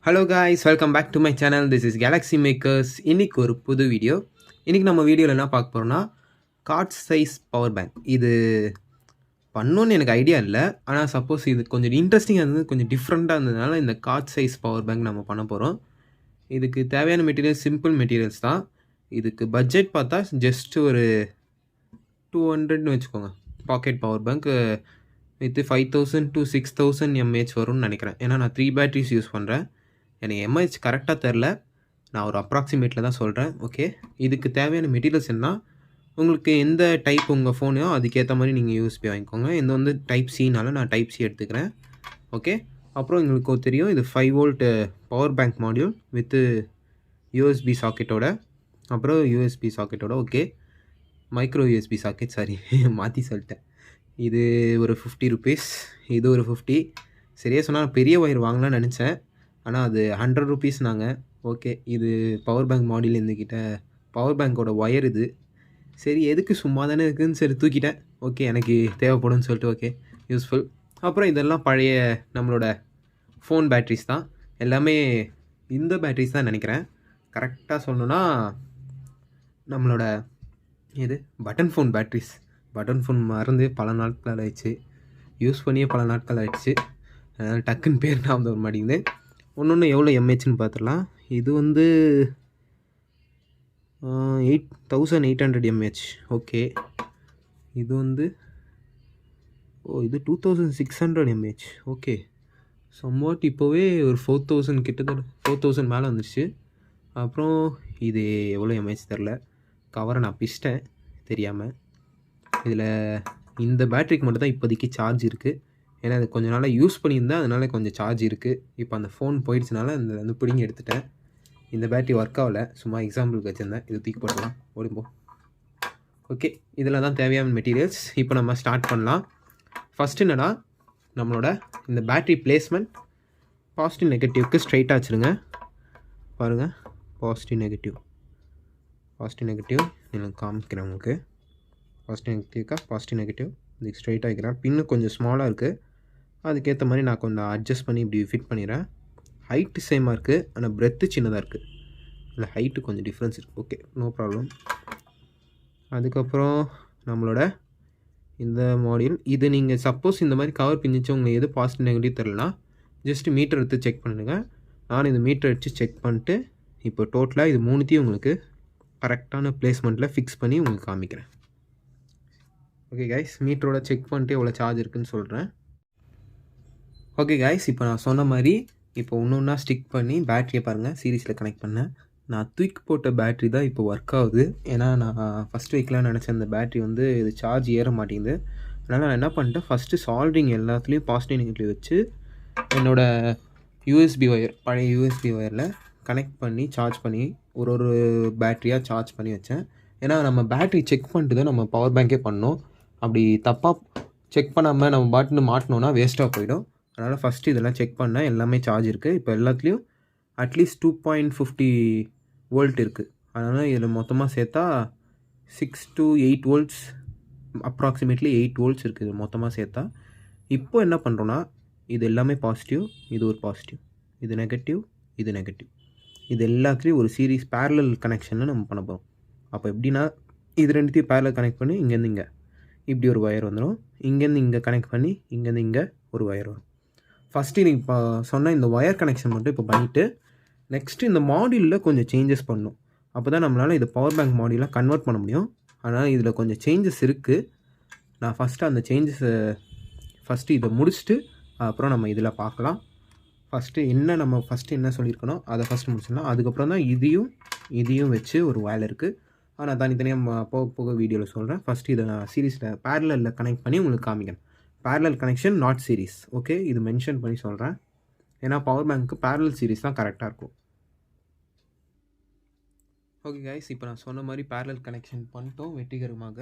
Hello guys, welcome back to my channel. This is Galaxy Makers. இன்னைக்கு ஒரு புது video. இன்னைக்கு நம்ம வீடியோவில் என்ன பார்க்க போகிறோம்னா, கார்ட் சைஸ் பவர் பேங்க். இது பண்ணணும்னு எனக்கு ஐடியா இல்லை. ஆனால் சப்போஸ் இது கொஞ்சம் இன்ட்ரெஸ்டிங்காக இருந்தது, கொஞ்சம் டிஃப்ரெண்ட்டாக இருந்ததுனால இந்த கார்ட் சைஸ் பவர் பேங்க் நம்ம பண்ண போகிறோம். இதுக்கு தேவையான மெட்டீரியல்ஸ் சிம்பிள் மெட்டீரியல்ஸ் தான். இதுக்கு பட்ஜெட் பார்த்தா ஜஸ்ட் ஒரு 200ன்னு வச்சுக்கோங்க. Pocket power bank with 5000 to 6000 mAh வரும்னு நினைக்கிறேன். ஏன்னா நான் 3 பேட்டரிஸ் யூஸ் பண்ணுறேன். எனக்கு எம்ஏஹெச் கரெக்டாக தெரில, நான் ஒரு அப்ராக்சிமேட்டில் தான் சொல்கிறேன். ஓகே, இதுக்கு தேவையான மெட்டீரியல்ஸ் என்ன, உங்களுக்கு எந்த டைப் உங்கள் ஃபோனோ அதுக்கேற்ற மாதிரி நீங்கள் யூஎஸ்பி வாங்கிக்கோங்க. இந்த வந்து டைப் சினால நான் டைப் சி எடுத்துக்கிறேன். ஓகே, அப்புறம் எங்களுக்கு தெரியும் இது 5 volt power bank module with USB சாக்கெட்டோட, அப்புறம் யூஎஸ்பி சாக்கெட்டோட. Okay, micro USB socket, sorry மாற்றி சொல்லிட்டேன். இது ஒரு 50 ருபீஸ், இது ஒரு 50. சரியாக சொன்னால் பெரிய ஒயர் வாங்கலாம்னு நினச்சேன், ஆனால் அது 100 ருபீஸ்னாங்க. ஓகே, இது பவர் பேங்க் மாடியில் இருந்துக்கிட்ட பவர் பேங்க்கோட ஒயர் இது. சரி, எதுக்கு சும்மா தானே இருக்குதுன்னு சரி தூக்கிட்டேன். ஓகே, எனக்கு தேவைப்படும்னு சொல்லிட்டு ஓகே யூஸ்ஃபுல். அப்புறம் இதெல்லாம் பழைய நம்மளோட ஃபோன் பேட்ரிஸ் தான், எல்லாமே இந்த பேட்ரிஸ் தான் நினைக்கிறேன். கரெக்டாக சொல்லணுன்னா நம்மளோட இது button phone batteries. Button phone மறந்து பல நாட்கள் ஆயிடுச்சு, யூஸ் பண்ணியே பல நாட்கள் ஆகிடுச்சு. அதனால் டக்குன்னு பேர் நான் வர மாட்டேங்குது. ஒன்று எவ்வளோ எம்ஏஹெச்னு பார்த்துடலாம். இது வந்து 8800 mAh. ஓகே, இது வந்து இது 2600 mAh. ஓகே, சம்வாட் இப்போவே ஒரு 4000 கிட்டத்தட்ட 4000 மேலே வந்துடுச்சு. அப்புறம் இது எவ்வளோ எம்ஏஹெச் தெரில, கவரை நான் பிச்சிட்டேன் தெரியாமல். இதில் இந்த பேட்டரிக்கு மட்டும் தான் இப்போதைக்கு சார்ஜ் இருக்குது. ஏன்னா அது கொஞ்சம் நாளாக யூஸ் பண்ணியிருந்தேன், அதனால கொஞ்சம் சார்ஜ் இருக்குது. இப்போ அந்த ஃபோன் போயிடுச்சுனால இந்த வந்து பிடிங்கி எடுத்துட்டேன். இந்த பேட்டரி ஒர்க் ஆகலை, சும்மா எக்ஸாம்பிளுக்கு வச்சுருந்தேன். இது தூக்கி போடலாம், ஓடிப்போம். ஓகே, இதில் தான் தேவையான மெட்டீரியல்ஸ். இப்போ நம்ம ஸ்டார்ட் பண்ணலாம். ஃபஸ்ட்டு என்னன்னா, நம்மளோட இந்த பேட்டரி பிளேஸ்மெண்ட் பாசிட்டிவ் நெகட்டிவ்க்கு ஸ்ட்ரைட்டாக வச்சுருங்க. பாருங்கள், பாசிட்டிவ் நெகட்டிவ் நான் காமிக்கிறேன் உங்களுக்கு. பாசிட்டிவ் நெகட்டிவ் இதுக்கு ஸ்ட்ரைட்டாக வைக்கிறேன். பின்னு கொஞ்சம் ஸ்மாலாக இருக்குது, அதுக்கேற்ற மாதிரி நான் கொஞ்சம் அட்ஜஸ்ட் பண்ணி இப்படி ஃபிட் பண்ணிடுறேன். ஹைட்டு சேமாக இருக்குது, ஆனால் பிரெத்து சின்னதாக இருக்குது. இல்லை, ஹைட்டு கொஞ்சம் டிஃப்ரென்ஸ் இருக்குது. Okay, no problem. அதுக்கப்புறம் நம்மளோட இந்த மாடியூல், இது நீங்கள் சப்போஸ் இந்த மாதிரி கவர் பிஞ்சிச்சு உங்களுக்கு எது பாசிட்டிவ் நெகட்டிவ் தெரிலனா ஜஸ்ட்டு மீட்டர் எடுத்து செக் பண்ணுங்க. நான் இந்த மீட்டர் எடுத்து செக் பண்ணிட்டு இப்போ டோட்டலாக இது மூணுத்தையும் உங்களுக்கு கரெக்டான பிளேஸ்மெண்ட்டில் ஃபிக்ஸ் பண்ணி உங்களுக்கு காமிக்கிறேன். ஓகே கைஸ், மீட்டரோட செக் பண்ணிட்டு எவ்வளோ சார்ஜ் இருக்குதுன்னு சொல்கிறேன். ஓகே கைஸ், இப்போ நான் சொன்ன மாதிரி இப்போ ஒன்றா ஸ்டிக் பண்ணி பேட்டரியை பாருங்கள், சீரீஸில் கனெக்ட் பண்ணேன். நான் தூக்கி போட்ட பேட்ரி தான் இப்போ ஒர்க் ஆகுது. ஏன்னா நான் ஃபஸ்ட் வைக்கலாம்னு நினச்சேன், அந்த பேட்ரி வந்து இது சார்ஜ் ஏற மாட்டேங்குது. அதனால் நான் என்ன பண்ணிட்டேன், ஃபஸ்ட்டு சால்ட்ரிங் எல்லாத்துலேயும் பாசிட்டிவ் நெகட்டிவ் வச்சு என்னோடய யூஎஸ்பி ஒயர், பழைய யூஎஸ்பி ஒயரில் கனெக்ட் பண்ணி சார்ஜ் பண்ணி ஒரு பேட்டரியாக சார்ஜ் பண்ணி வச்சேன். ஏன்னா நம்ம பேட்ரி செக் பண்ணிட்டு தான் நம்ம பவர் பேங்கே பண்ணோம். அப்படி தப்பாக செக் பண்ணாமல் நம்ம பாட்டுன்னு மாட்டினோன்னா வேஸ்ட்டாக போயிடும். அதனால் ஃபஸ்ட்டு இதெல்லாம் செக் பண்ணேன், எல்லாமே சார்ஜ் இருக்குது. இப்போ எல்லாத்துலேயும் அட்லீஸ்ட் 2.50 வோல்ட் இருக்குது. அதனால் இதில் மொத்தமாக சேர்த்தா 6 to 8 வோல்ட்ஸ், அப்ராக்சிமேட்லி 8 வோல்ட்ஸ் இருக்குது மொத்தமாக சேர்த்தா. இப்போ என்ன பண்ணுறோன்னா, இது எல்லாமே பாசிட்டிவ், இது ஒரு பாசிட்டிவ், இது நெகட்டிவ், இது நெகட்டிவ், இது எல்லாத்துலேயும் ஒரு சீரீஸ் பேரலல் கனெக்ஷனில் நம்ம பண்ண போகிறோம். அப்போ எப்படின்னா, இது ரெண்டுத்தையும் பேரலல் கனெக்ட் பண்ணி இங்கேருந்து இங்கே இப்படி ஒரு ஒயர் வந்துடும், இங்கேருந்து இங்கே கனெக்ட் பண்ணி இங்கேருந்து இங்கே ஒரு ஒயர் வரும். ஃபஸ்ட்டு நீங்கள் இப்போ சொன்ன இந்த ஒயர் கனெக்ஷன் மட்டும் இப்போ பண்ணிவிட்டு நெக்ஸ்ட்டு இந்த மாடியூலில் கொஞ்சம் சேஞ்சஸ் பண்ணணும். அப்போ தான் நம்மளால் இது பவர் பேங்க் மாடியூலாக கன்வெர்ட் பண்ண முடியும். அதனால் இதில் கொஞ்சம் சேஞ்சஸ் இருக்குது. நான் ஃபஸ்ட்டு அந்த சேஞ்சஸை ஃபஸ்ட்டு இதை முடிச்சுட்டு அப்புறம் நம்ம இதில் பார்க்கலாம். நம்ம ஃபஸ்ட்டு என்ன சொல்லியிருக்கணும் அதை ஃபஸ்ட்டு முடிச்சிடலாம். அதுக்கப்புறம் தான் இதையும் வச்சு ஒரு ஒயர் இருக்குது. நான் தனித்தனியாக போக வீடியோவில் சொல்கிறேன். ஃபஸ்ட்டு இதை நான் சீரீஸில் பேரலில் கனெக்ட் பண்ணி உங்களுக்கு காமிக்கிறேன். Parallel connection, not series. Okay, இது மென்ஷன் பண்ணி சொல்கிறேன், ஏன்னா பவர் பேங்க்கு பேரலல் சீரீஸ் தான் கரெக்டாக இருக்கும். ஓகே கைஸ், இப்போ நான் சொன்ன மாதிரி பேரலல் கனெக்ஷன் பண்ணிட்டோம் வெற்றிகரமாக.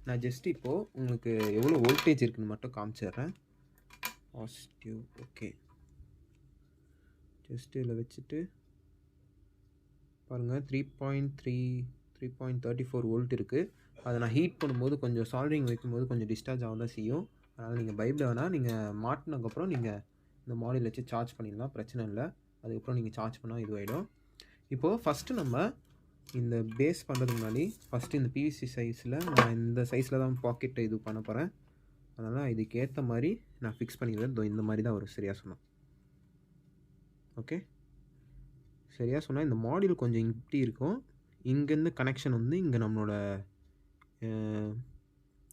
நான் ஜஸ்ட் இப்போது உங்களுக்கு எவ்வளோ வோல்டேஜ் இருக்குதுன்னு மட்டும் காமிச்சிடுறேன். பாசிட்டிவ். ஓகே, ஜஸ்ட்டு இதில் வச்சுட்டு பாருங்கள், 3.34 வோல்ட் இருக்குது. அதை நான் ஹீட் பண்ணும்போது கொஞ்சம் சால்ட்ரிங் வைக்கும்போது கொஞ்சம் டிஸ்சார்ஜ் ஆக தான் செய்யும். அதனால் நீங்கள் பயப்பட வேணாம், நீங்கள் மாட்டினதுக்கப்புறம் நீங்கள் இந்த மாடியூல் வச்சு சார்ஜ் பண்ணிடலாம், பிரச்சனை இல்லை. அதுக்கப்புறம் நீங்கள் சார்ஜ் பண்ணால் இதுவாகிடும். இப்போது ஃபஸ்ட்டு நம்ம இந்த பேஸ் பண்ணுறதுக்கு முன்னாடி ஃபஸ்ட்டு இந்த பிவிசி சைஸில் நான் இந்த சைஸில் தான் பாக்கெட்டை இது பண்ண போகிறேன். அதனால் இதுக்கேற்ற மாதிரி நான் ஃபிக்ஸ் பண்ணிக்கிறேன். இந்த மாதிரி தான் வரும். சரியாக சொன்னோம். ஓகே, சரியாக சொன்னால் இந்த மாடியூல் கொஞ்சம் இப்படி இருக்கும். இங்கேருந்து கனெக்ஷன் வந்து இங்கே நம்மளோட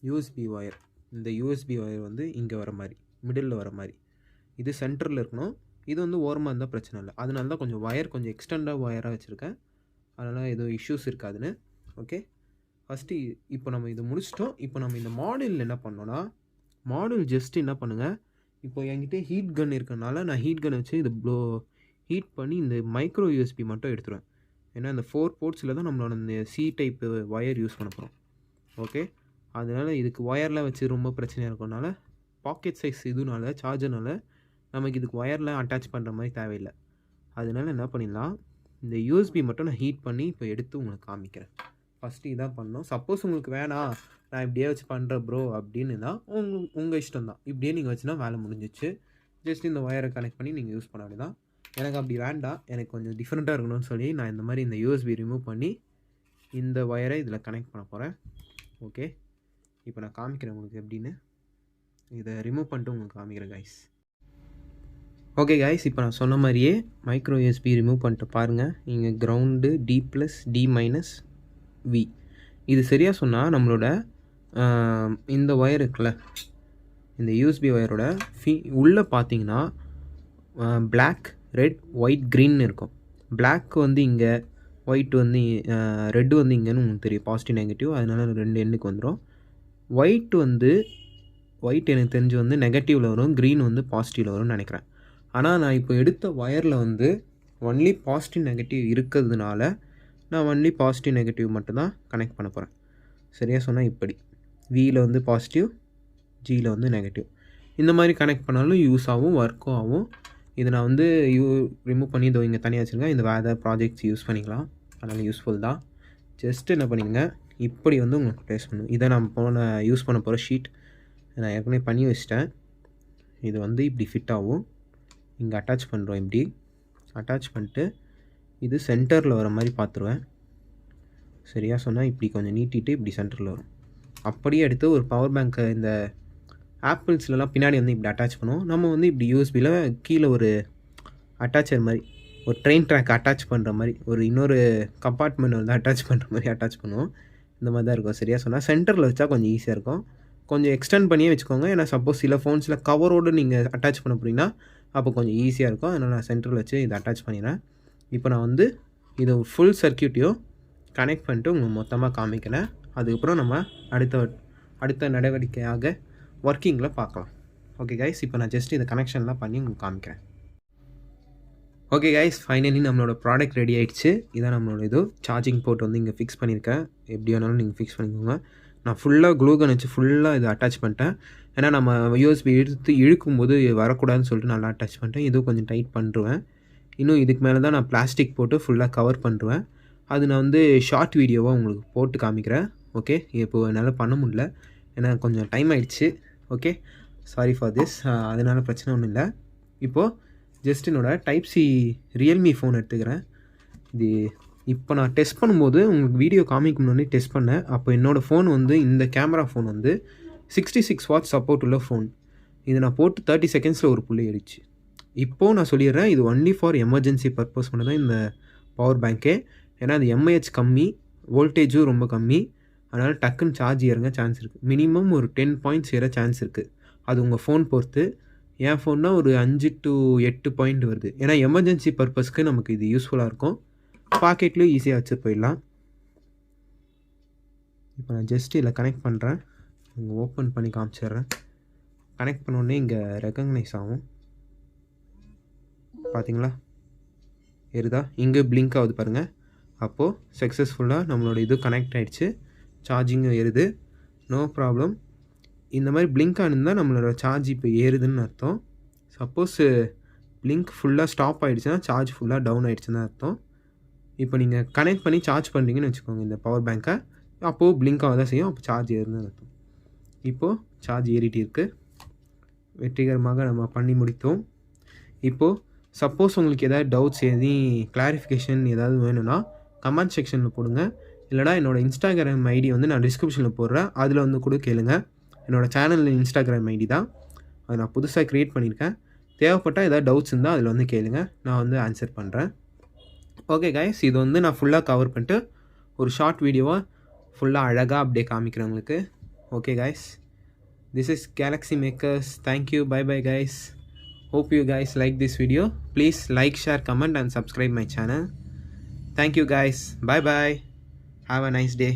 யூஎஸ்பி ஒயர், இந்த யூஎஸ்பி ஒயர் வந்து இங்கே வர மாதிரி, மிடில் வர மாதிரி, இது சென்டரில் இருக்கணும். இது வந்து ஓரமாக இருந்தால் பிரச்சனை இல்லை. அதனால தான் கொஞ்சம் ஒயர் கொஞ்சம் எக்ஸ்டெண்டாக ஒயராக வச்சுருக்கேன். அதனால் எதுவும் இஷ்யூஸ் இருக்காதுன்னு. ஓகே, ஃபஸ்ட்டு இப்போ நம்ம இது முடிச்சிட்டோம். இப்போ நம்ம இந்த மாடியூல் என்ன பண்ணோன்னா, மாடியூல் ஜஸ்ட் என்ன பண்ணுங்கள், இப்போ என்கிட்ட ஹீட் கன் இருக்கனால நான் ஹீட் கன் வச்சு இது ஹீட் பண்ணி இந்த மைக்ரோ யூஎஸ்பி மட்டும் எடுத்துருவேன். ஏன்னா இந்த 4 போர்ட்ஸில் தான் நம்மளோட இந்த சி டைப்பு ஒயர் யூஸ் பண்ண போகிறோம். ஓகே, அதனால் இதுக்கு ஒயர்லாம் வச்சு ரொம்ப பிரச்சனையாக இருக்கனால பாக்கெட் சைஸ் இதுனால சார்ஜர்னால நமக்கு இதுக்கு ஒயர்லாம் அட்டாச் பண்ணுற மாதிரி தேவையில்லை. அதனால என்ன பண்ணிடலாம், இந்த யூஎஸ்பி மட்டும் நான் ஹீட் பண்ணி இப்போ எடுத்து உங்களுக்கு காமிக்கிறேன். ஃபஸ்ட்டு இதான் பண்ணோம். சப்போஸ் உங்களுக்கு வேணாம் நான் இப்படியே வச்சு பண்ணுறேன் ப்ரோ அப்படின்னு தான் உங்கள் இஷ்டம் தான். இப்படியே நீங்கள் வச்சுனா வேலை முடிஞ்சிச்சு. ஜஸ்ட் இந்த ஒயரை கனெக்ட் பண்ணி நீங்கள் யூஸ் பண்ண வேண்டியதான். எனக்கு அப்படி வேண்டாம், எனக்கு கொஞ்சம் டிஃப்ரெண்ட்டாக இருக்கணும்னு சொல்லி நான் இந்த மாதிரி இந்த யூஎஸ்பி ரிமூவ் பண்ணி இந்த ஒயரை இதில் கனெக்ட் பண்ண போகிறேன். ஓகே, இப்போ நான் காமிக்கிறேன் உங்களுக்கு எப்படின்னு. இதை ரிமூவ் பண்ணிட்டு உங்களுக்கு காமிக்கிறேன் கைஸ். ஓகே கைஸ், இப்போ நான் சொன்ன மாதிரியே மைக்ரோ யூஎஸ்பி ரிமூவ் பண்ணிட்டு பாருங்கள். இங்கே கிரவுண்டு D+D-V. இது சரியாக சொன்னால் நம்மளோட இந்த ஒயர் இருக்குல்ல, இந்த யூஎஸ்பி ஒயரோட உள்ளே பார்த்தீங்கன்னா பிளாக், ரெட், ஒயிட், க்ரீன் இருக்கும். பிளாக் வந்து இங்கே, ஒயிட் வந்து ரெட்டு வந்து இங்கேன்னு உங்களுக்கு தெரியும், பாசிட்டிவ் நெகட்டிவ். அதனால் 2 எண்ணுக்கு வந்துடும். ஒயிட் எனக்கு தெரிஞ்சு வந்து நெகட்டிவில் வரும், க்ரீன் வந்து பாசிட்டிவில் வரும்னு நினைக்கிறேன். ஆனால் நான் இப்போ எடுத்த ஒயரில் வந்து ஒன்லி பாசிட்டிவ் நெகட்டிவ் இருக்கிறதுனால நான் ஒன்லி பாசிட்டிவ் நெகட்டிவ் மட்டும்தான் கனெக்ட் பண்ண போகிறேன். சரியாக சொன்னால் இப்படி வியில் வந்து பாசிட்டிவ், ஜியில் வந்து நெகட்டிவ். இந்த மாதிரி கனெக்ட் பண்ணாலும் யூஸ் ஆகும், ஒர்க்கும் ஆகும். இது நான் வந்து ரிமூவ் பண்ணி இதோ இங்கே தனியாக வச்சுருக்கேன். இந்த வேறு ஏதாவது ப்ராஜெக்ட்ஸ் யூஸ் பண்ணிக்கலாம், அதனால் யூஸ்ஃபுல் தான். ஜஸ்ட்டு என்ன பண்ணிங்க, இப்படி வந்து உங்களுக்கு ப்ளேஸ் பண்ணணும். இதை நான் யூஸ் பண்ண போகிற ஷீட் நான் ஏற்கனவே பண்ணி வச்சிட்டேன். இது வந்து இப்படி ஃபிட் ஆகும். இங்கே அட்டாச் பண்ணுறோம். இப்படி அட்டாச் பண்ணிட்டு இது சென்டரில் வர மாதிரி பார்த்துருவேன். சரியாக சொன்னால் இப்படி கொஞ்சம் நீட்டிட்டு இப்படி சென்டரில் வரும். அப்படியே எடுத்து ஒரு பவர் பேங்க்கை இந்த ஆப்பிள்ஸ்லாம் பின்னாடி வந்து இப்படி அட்டாச் பண்ணுவோம். நம்ம வந்து இப்படி யூஎஸ்பியில் கீழே ஒரு அட்டாச்சர் மாதிரி, ஒரு ட்ரெயின் ட்ராக் அட்டாச் பண்ணுற மாதிரி, ஒரு இன்னொரு கம்பார்ட்மெண்ட் வந்து அட்டாச் பண்ணுற மாதிரி அட்டாச் பண்ணுவோம். இந்த மாதிரி தான் இருக்கும். சரியாக சொன்னால் சென்டரில் வச்சா கொஞ்சம் ஈஸியாக இருக்கும். கொஞ்சம் எக்ஸ்டெண்ட் பண்ணியே வச்சுக்கோங்க. ஏன்னா சப்போஸ் சில ஃபோன்ஸில் கவரோடு நீங்கள் அட்டாச் பண்ண போகிறீங்கன்னா அப்போ கொஞ்சம் ஈஸியாக இருக்கும். அதனால் நான் சென்டரில் வச்சு இதை அட்டாச் பண்ணிடுறேன். இப்போ நான் வந்து இதை ஃபுல் சர்க்யூட்டையும் கனெக்ட் பண்ணிட்டு உங்களுக்கு மொத்தமாக காமிக்கிறேன். அதுக்கப்புறம் நம்ம அடுத்த நடவடிக்கையாக ஒர்க்கிங்கில் பார்க்கலாம். ஓகே கைஸ், இப்போ நான் ஜஸ்ட் இதை கனெக்ஷன்லாம் பண்ணி உங்களுக்கு காமிக்கிறேன். ஓகே கைஸ், ஃபைனலி நம்மளோட ப்ராடக்ட் ரெடி ஆகிடுச்சு. இதான் நம்மளோட சார்ஜிங் போர்ட் வந்து இங்கே ஃபிக்ஸ் பண்ணியிருக்கேன். எப்படி வேணாலும் நீங்கள் ஃபிக்ஸ் பண்ணிக்கோங்க. நான் ஃபுல்லாக க்ளூகன் வச்சு ஃபுல்லாக இதை அட்டாச் பண்ணிட்டேன். ஏன்னா நம்ம யூஎஸ்பி எடுத்து இழுக்கும்போது வரக்கூடாதுன்னு சொல்லிட்டு நல்லா அட்டாச் பண்ணிட்டேன். இதுவும் கொஞ்சம் டைட் பண்ணுருவேன். இன்னும் இதுக்கு மேலே தான் நான் பிளாஸ்டிக் போட்டு ஃபுல்லாக கவர் பண்ணுவேன். அது நான் வந்து ஷார்ட் வீடியோவாக உங்களுக்கு போட்டு காமிக்கிறேன். ஓகே, இப்போது என்னால் பண்ண முடியல, ஏன்னா கொஞ்சம் டைம் ஆகிடுச்சு. Okay, sorry for this. அதனால் பிரச்சனை ஒன்றும் இல்லை. இப்போது ஜஸ்ட் என்னோடய டைப்-C ரியல்மி ஃபோன் எடுத்துக்கிறேன். இது இப்போ நான் டெஸ்ட் பண்ணும்போது உங்களுக்கு வீடியோ காமிக்கும் முன்னாடி டெஸ்ட் பண்ணேன். அப்போ என்னோடய ஃபோன் வந்து இந்த கேமரா ஃபோன் வந்து 66 வாட்ஸ் சப்போர்ட் உள்ள ஃபோன். இது நான் போட்டு 30 செகண்ட்ஸில் ஒரு புள்ளி ஆயிடுச்சு. இப்போது நான் சொல்லிடுறேன், இது ஒன்லி ஃபார் எமர்ஜென்சி பர்பஸ் மட்டும் தான் இந்த பவர் பேங்க்கே. ஏன்னா அது எம்ஏஹெச் கம்மி, வோல்டேஜும் ரொம்ப கம்மி. அதனால் டக்குன்னு சார்ஜ் ஏறுங்க சான்ஸ் இருக்குது. மினிமம் ஒரு 10 பாயிண்ட்ஸ் ஏற சான்ஸ் இருக்குது. அது உங்கள் ஃபோன் பொறுத்து. என் ஃபோன்னா ஒரு 5 to 8 பாயிண்ட் வருது. ஏன்னா எமர்ஜென்சி பர்பஸ்க்கு நமக்கு இது யூஸ்ஃபுல்லாக இருக்கும். பாக்கெட்லேயும் ஈஸியாக வச்சு போயிடலாம். இப்போ நான் ஜஸ்ட் இதில் கனெக்ட் பண்ணுறேன். இங்கே ஓப்பன் பண்ணி காமிச்சிட்றேன். கனெக்ட் பண்ணோடனே இங்கே ரெக்கக்னைஸ் ஆகும். பார்த்தீங்களா, ஏறுதா? இங்கே பிளிங்க் ஆகுது பாருங்கள். அப்போது சக்ஸஸ்ஃபுல்லாக நம்மளோட இது கனெக்ட் ஆகிடுச்சு. சார்ஜிங்கும் ஏறுது, நோ ப்ராப்ளம். இந்த மாதிரி பிளிங்க் ஆனிருந்தால் நம்மளோட சார்ஜ் இப்போ ஏறுதுன்னு அர்த்தம். சப்போஸ் பிளிங்க் ஃபுல்லாக ஸ்டாப் ஆகிடுச்சுன்னா சார்ஜ் ஃபுல்லாக டவுன் ஆகிடுச்சுன்னு அர்த்தம். இப்போ நீங்கள் கனெக்ட் பண்ணி சார்ஜ் பண்ணுறீங்கன்னு வச்சுக்கோங்க இந்த பவர் பேங்க்கை, அப்போது பிளிங்க் ஆக தான் செய்யும். அப்போ சார்ஜ் ஏறுதுன்னு அர்த்தம். இப்போது சார்ஜ் ஏறிட்டு இருக்குது. வெற்றிகரமாக நம்ம பண்ணி முடித்தோம். இப்போது சப்போஸ் உங்களுக்கு ஏதாவது டவுட்ஸ் கிளாரிஃபிகேஷன் ஏதாவது வேணும்னா கமெண்ட் செக்ஷனில் போடுங்க. இல்லைனா என்னோடய இன்ஸ்டாகிராம் ஐடி வந்து நான் டிஸ்கிரிப்ஷனில் போடுறேன். அதில் வந்து கூட கேளுங்க. என்னோடய சேனல் இன்ஸ்டாகிராம் ஐடி தான். அதை நான் புதுசாக க்ரியேட் பண்ணியிருக்கேன். தேவைப்பட்டால் ஏதாவது டவுட்ஸ் இருந்தால் அதில் வந்து கேளுங்க. நான் வந்து ஆன்சர் பண்ணுறேன். ஓகே கைஸ், இது வந்து நான் ஃபுல்லாக கவர் பண்ணிட்டு ஒரு ஷார்ட் வீடியோவாக ஃபுல்லாக அழகாக அப்படியே காமிக்கிறேன் உங்களுக்கு. Okay guys, this is Galaxy Makers. Thank you. Bye bye guys. Hope you guys like this video. Please like, share, comment and subscribe my channel. Thank you guys. Bye bye. Have a nice day.